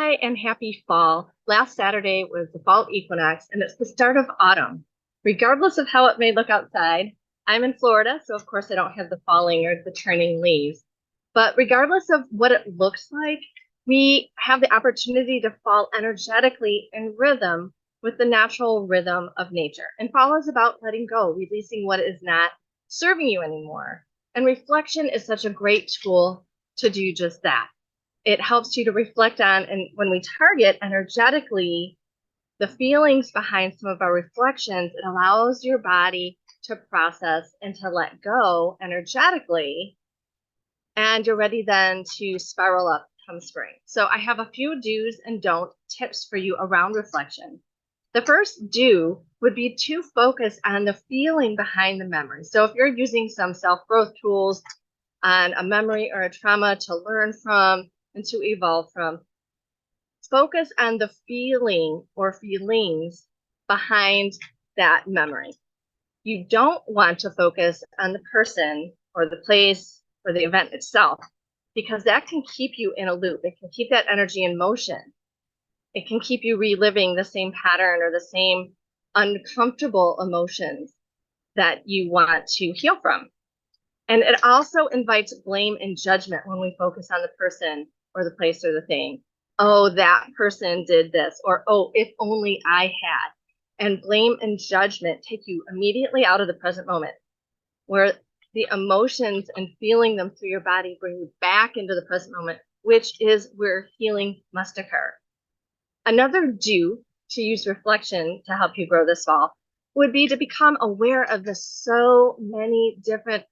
Hi and happy fall. Last Saturday was the fall equinox and it's the start of autumn. Regardless of how it may look outside, I'm in Florida, so of course I don't have the falling or the turning leaves. But regardless of what it looks like, we have the opportunity to fall energetically in rhythm with the natural rhythm of nature. And fall is about letting go, releasing what is not serving you anymore. And reflection is such a great tool to do just that. It helps you to reflect on, and when we target energetically the feelings behind some of our reflections, it allows your body to process and to let go energetically. And you're ready then to spiral up come spring. So I have a few do's and don't tips for you around reflection. The first do would be to focus on the feeling behind the memory. So if you're using some self-growth tools on a memory or a trauma to learn from and to evolve from, focus on the feeling or feelings behind that memory. You don't want to focus on the person or the place or the event itself, because that can keep you in a loop. It can keep that energy in motion. It can keep you reliving the same pattern or the same uncomfortable emotions that you want to heal from. And it also invites blame and judgment when we focus on the person or the place or the thing. Oh, that person did this, or oh, if only I had. And blame and judgment take you immediately out of the present moment, where the emotions and feeling them through your body bring you back into the present moment, which is where healing must occur. Another do to use reflection to help you grow this fall would be to become aware of the so many different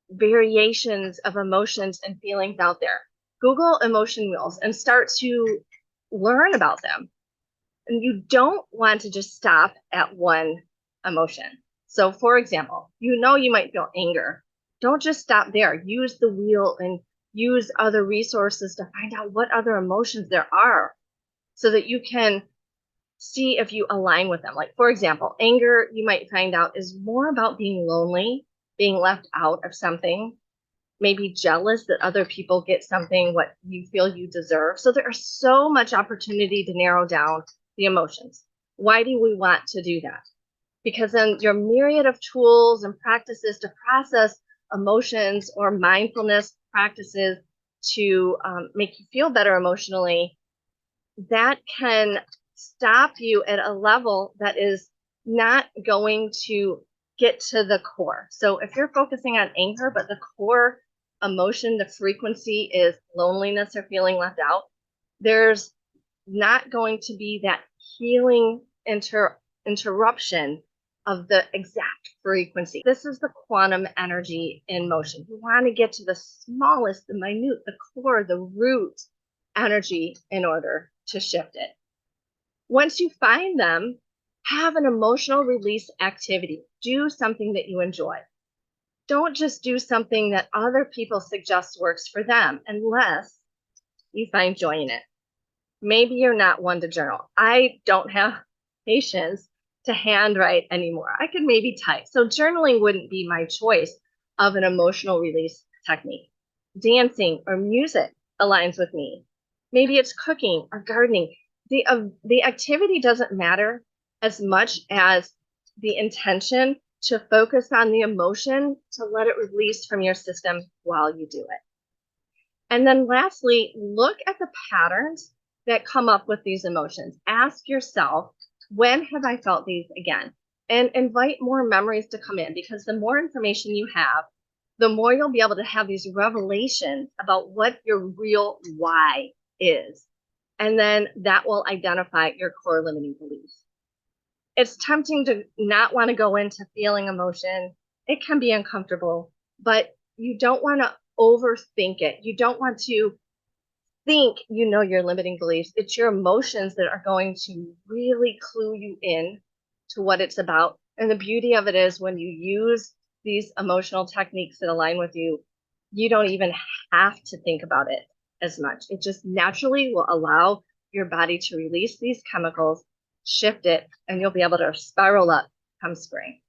variations of emotions and feelings out there. Google emotion wheels and start to learn about them. And you don't want to just stop at one emotion. So for example, you might feel anger. Don't just stop there. Use the wheel and use other resources to find out what other emotions there are so that you can see if you align with them. Like for example, anger, you might find out, is more about being lonely, being left out of something, maybe jealous that other people get something what you feel you deserve. So there's so much opportunity to narrow down the emotions. Why do we want to do that? Because then your myriad of tools and practices to process emotions or mindfulness practices to make you feel better emotionally, that can stop you at a level that is not going to get to the core. So if you're focusing on anger, but the core emotion, the frequency is loneliness or feeling left out, there's not going to be that healing interruption of the exact frequency. This is the quantum energy in motion. You want to get to the smallest, the minute, the core, the root energy in order to shift it. Once you find them, have an emotional release activity. Do something that you enjoy. Don't just do something that other people suggest works for them unless you find joy in it. Maybe you're not one to journal. I don't have patience to handwrite anymore. I could maybe type. So journaling wouldn't be my choice of an emotional release technique. Dancing or music aligns with me. Maybe it's cooking or gardening. The activity doesn't matter as much as the intention to focus on the emotion, to let it release from your system while you do it. And then lastly, look at the patterns that come up with these emotions. Ask yourself, when have I felt these again? And invite more memories to come in, because the more information you have, the more you'll be able to have these revelations about what your real why is. And then that will identify your core limiting beliefs. It's tempting to not want to go into feeling emotion. It can be uncomfortable, but you don't want to overthink it. You don't want to think you know your limiting beliefs. It's your emotions that are going to really clue you in to what it's about. And the beauty of it is when you use these emotional techniques that align with you, you don't even have to think about it as much. It just naturally will allow your body to release these chemicals, shift it, and you'll be able to spiral up come spring.